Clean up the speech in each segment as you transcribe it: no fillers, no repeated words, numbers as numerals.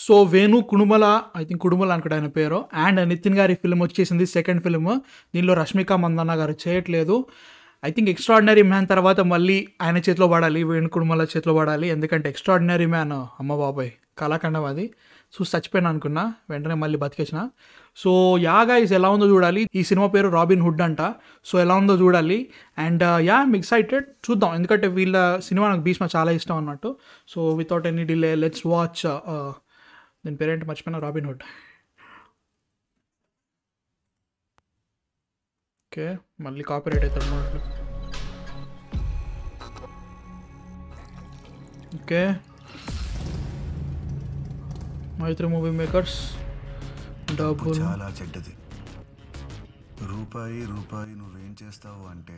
So Venu Kudumula, I think Kudumula అనుకుంటే ఆయన పేరు. అండ్ నితిన్ గారి ఫిల్మ్ వచ్చేసింది, సెకండ్ ఫిల్మ్. దీనిలో రష్మిక మందన్న గారు చేయట్లేదు. ఐ థింక్ ఎక్స్ట్రాడినరీ మ్యాన్ తర్వాత మళ్ళీ ఆయన చేతిలో పడాలి, వేణు కుడుమల చేతిలో పడాలి. ఎందుకంటే ఎక్స్ట్రాడినరీ మ్యాన్ అమ్మ బాబాయ్ కళాఖండం అది. చూసి చచ్చిపోయాను అనుకున్నా, వెంటనే మళ్ళీ బతికేసిన. సో యా గైస్, ఎలా ఉందో చూడాలి. ఈ సినిమా పేరు రాబిన్ హుడ్ అంట. సో ఎలా ఉందో చూడాలి. అండ్ యా ఐమ్ ఎక్సైటెడ్, చూద్దాం. ఎందుకంటే వీళ్ళ సినిమా నాకు భీష్మ చాలా ఇష్టం అన్నట్టు. So without any delay let's watch. దీని పేరేంటి మర్చిపోయినా, రాబిన్ హుడ్. ఓకే, మళ్ళీ కాపీరైట్ అవుతాడు. ఓకే, మైత్రి మూవీ మేకర్స్. డబ్బులు చాలా చెడ్డది. రూపాయి రూపాయి నువ్వేం చేస్తావు అంటే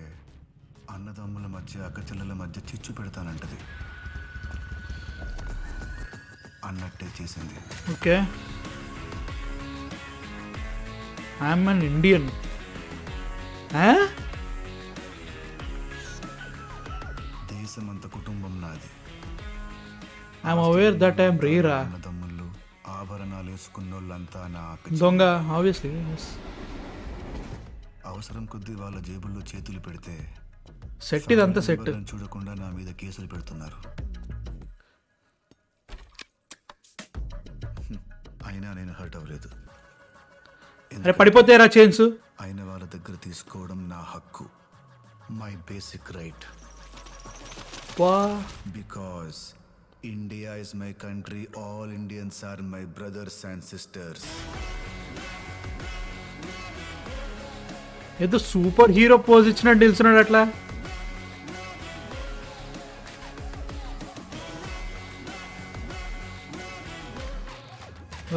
అన్నదమ్ముల మధ్య అక్కచెల్లెల మధ్య చిచ్చు పెడతానంటది. అన్నట్టే చేసింది. Okay, I'm an Indian. దేశమంత కుటుంబం నాది. I'm aware that I'm rare. అన్నదమ్ముళ్ళు ఆభరణాలు వేసుకున్నోళ్ళంతా నా దొంగ ఆబ్వియస్లీ. అవసరం కొద్దీ వాళ్ళ జేబుల్లో చేతులు పెడితే సెట్, ఇదంతా సెట్. చూడకుండా నా మీద కేసులు పెడుతున్నారు. అయినా నేను హర్ట్ అవ్వలేదు. అరే పడిపోతారా చైన్స్. అయిన వాళ్ళ దగ్గర తీసుకోవడం నా హక్కు, my basic right. Because India is my country, all Indians are my brothers and sisters. ఏదో సూపర్ హీరో పోజ్ ఇచ్చినట్టు నిలుచున్నాడు అట్లా.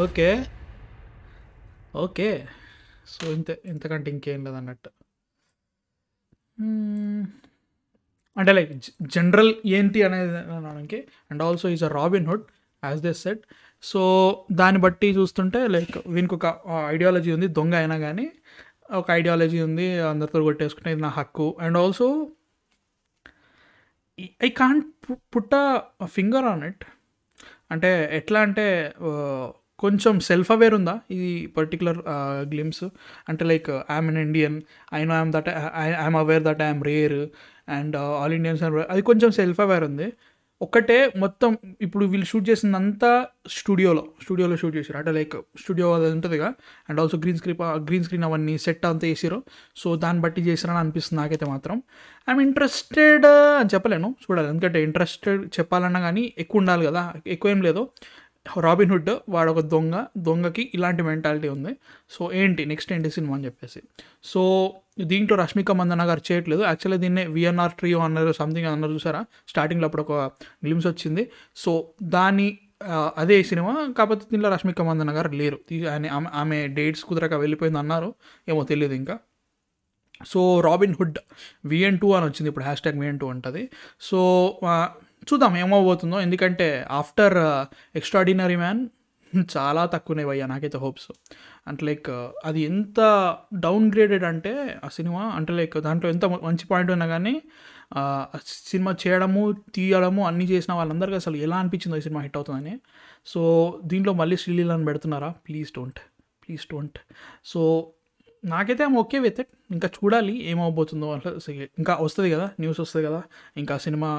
ఓకే ఓకే, సో ఇంతకంటే ఇంకేం లేదన్నట్టు. అంటే లైక్ జనరల్ ఏంటి అనేది అనడానికి. And also is a robin hood as they set. So దాన్ని బట్టి చూస్తుంటే లైక్ వీనికి ఒక ఐడియాలజీ ఉంది, దొంగ అయినా కానీ ఒక ఐడియాలజీ ఉంది, అందరితో కొట్టేసుకుంటే ఇది నా హక్కు. And also I can't put a finger on it. అంటే ఎట్లా అంటే కొంచెం సెల్ఫ్ అవేర్ ఉందా ఈ పర్టికులర్ గ్లిమ్స్. అంటే like I'm an Indian, I know I'm that I'm aware that I'm rare and all Indians are, అది కొంచెం సెల్ఫ్ అవేర్ ఉంది. ఒక్కటే మొత్తం ఇప్పుడు వీళ్ళు షూట్ చేసిందంతా స్టూడియోలో షూట్ చేశారు. అంటే లైక్ స్టూడియో అది ఉంటుందిగా. అండ్ ఆల్సో గ్రీన్ స్క్రీన్ అవన్నీ సెట్ అంతా వేసారు. సో దాన్ని బట్టి చేసిరని అనిపిస్తుంది నాకైతే మాత్రం. ఐఎమ్ ఇంట్రెస్టెడ్ అని చెప్పలేను, చూడాలి. ఎందుకంటే ఇంట్రెస్టెడ్ చెప్పాలన్నా కానీ ఎక్కువ ఉండాలి కదా, ఎక్కువ ఏం లేదు. రాబిన్ హుడ్ వాడు ఒక దొంగకి ఇలాంటి మెంటాలిటీ ఉంది. సో ఏంటి నెక్స్ట్ ఏంటి సినిమా అని చెప్పేసి. సో దీంట్లో రష్మిక మందన్న గారు చేయట్లేదు. యాక్చువల్లీ దీన్నే విఎన్ఆర్ ట్రియో అన్నారు, సంథింగ్ అన్నారు చూసారా, స్టార్టింగ్లో అప్పుడు ఒక గ్లిమ్స్ వచ్చింది. సో దాని అదే సినిమా, కాకపోతే దీంట్లో రష్మిక మందన్న గారు లేరు. ఆమె డేట్స్ కుదరక వెళ్ళిపోయింది అన్నారు, ఏమో తెలియదు ఇంకా. సో రాబిన్ హుడ్ VN2 అని వచ్చింది ఇప్పుడు, #VN2 ఉంటుంది. సో చూద్దాం ఏమవబోతుందో. ఎందుకంటే ఆఫ్టర్ ఎక్స్ట్రాడినరీ మ్యాన్ చాలా తక్కువనే భయ్యా నాకైతే హోప్స్. అంటే లైక్ అది ఎంత డౌన్ గ్రేడెడ్ అంటే ఆ సినిమా, అంటే లైక్ దాంట్లో ఎంత మంచి పాయింట్ ఉన్నా కానీ సినిమా చేయడము తీయడము అన్నీ చేసిన వాళ్ళందరికీ అసలు ఎలా అనిపించిందో ఈ సినిమా హిట్ అవుతుందని. సో దీంట్లో మళ్ళీ శ్రీలీలను పెడుతున్నారా, ప్లీజ్ డోంట్. సో నాకైతే ఏమో ఓకే విత్ ఇట్. ఇంకా చూడాలి ఏమవబోతుందో. ఇంకా వస్తుంది కదా, న్యూస్ వస్తుంది కదా, ఇంకా సినిమా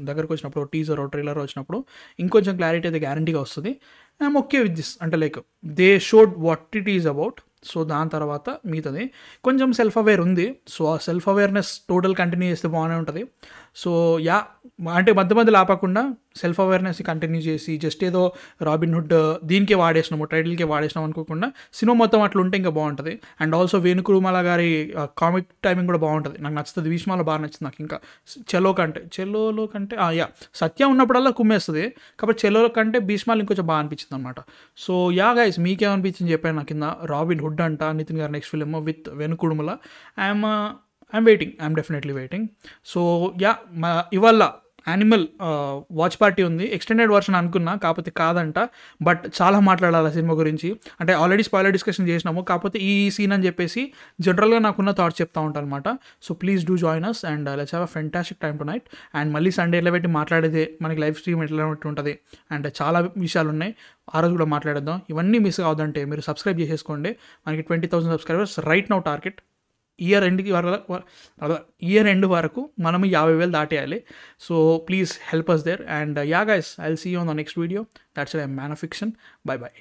దగ్గరకు వచ్చినప్పుడు టీజర్ ట్రైలర్ వచ్చినప్పుడు ఇంకొంచెం క్లారిటీ అయితే గ్యారంటీగా వస్తుంది. I'm okay with this. అంటే like they showed what it is about. So దాని తర్వాత మిగతాది కొంచెం సెల్ఫ్ అవేర్ ఉంది. సో ఆ సెల్ఫ్ అవేర్నెస్ టోటల్ కంటిన్యూ చేస్తే బాగానే ఉంటుంది. సో యా, అంటే మధ్యలో ఆపకుండా సెల్ఫ్ అవేర్నెస్ కంటిన్యూ చేసి జస్ట్ ఏదో రాబిన్ హుడ్ దీనికే వాడేసినాము, టైటిల్కే వాడేసినాం అనుకోకుండా సినిమా మొత్తం అట్లా ఉంటే ఇంకా బాగుంటుంది. అండ్ ఆల్సో వేణుకుడుమల గారి కామిక్ టైమింగ్ కూడా బాగుంటుంది, నాకు నచ్చుతుంది. భీష్మలో బాగా నచ్చుతుంది నాకు. ఇంకా చెల్లోలో కంటే యా సత్య ఉన్నప్పుడల్లా కుమ్మేస్తుంది, కాబట్టి చెల్లోలో కంటే భీష్మాలు ఇంకొంచెం బాగా అనిపించింది అనమాట. సో యా గైస్, మీకేమనిపించింది చెప్పాను నా కింద. రాబిన్ హుడ్ అంట నితిన్ గారి next film with Venu Kudumula. I'm waiting, I'm definitely waiting. So yeah, ఇవాళ యానిమల్ వాచ్ పార్టీ ఉంది. ఎక్స్టెండెడ్ వర్షన్ అనుకున్నా, కాకపోతే కాదంట. బట్ చాలా మాట్లాడాలి ఆ సినిమా గురించి. అంటే ఆల్రెడీ స్పాయిలర్ డిస్కషన్ చేసినాము, కాకపోతే ఈ సీన్ అని చెప్పేసి జనరల్గా నాకున్న థాట్స్ చెప్తా ఉంటాను అనమాట. So please do join us and let's have a fantastic time tonight. And మళ్ళీ సండే ఎట్లా పెట్టి మాట్లాడేదే, మనకి లైవ్ స్ట్రీమ్ ఎట్లా ఉంటుంది అండ్ చాలా విషయాలు ఉన్నాయి, ఆ రోజు కూడా మాట్లాడేద్దాం. ఇవన్నీ మిస్ కావద్దంటే మీరు సబ్స్క్రైబ్ చేసేసుకోండి. మనకి 20,000 subscribers right now target. Year end వరకు మనం 50,000 దాటేయాలి. So please help us there. And yeah guys, I will see you on the next video. That's I man of fiction. Bye by.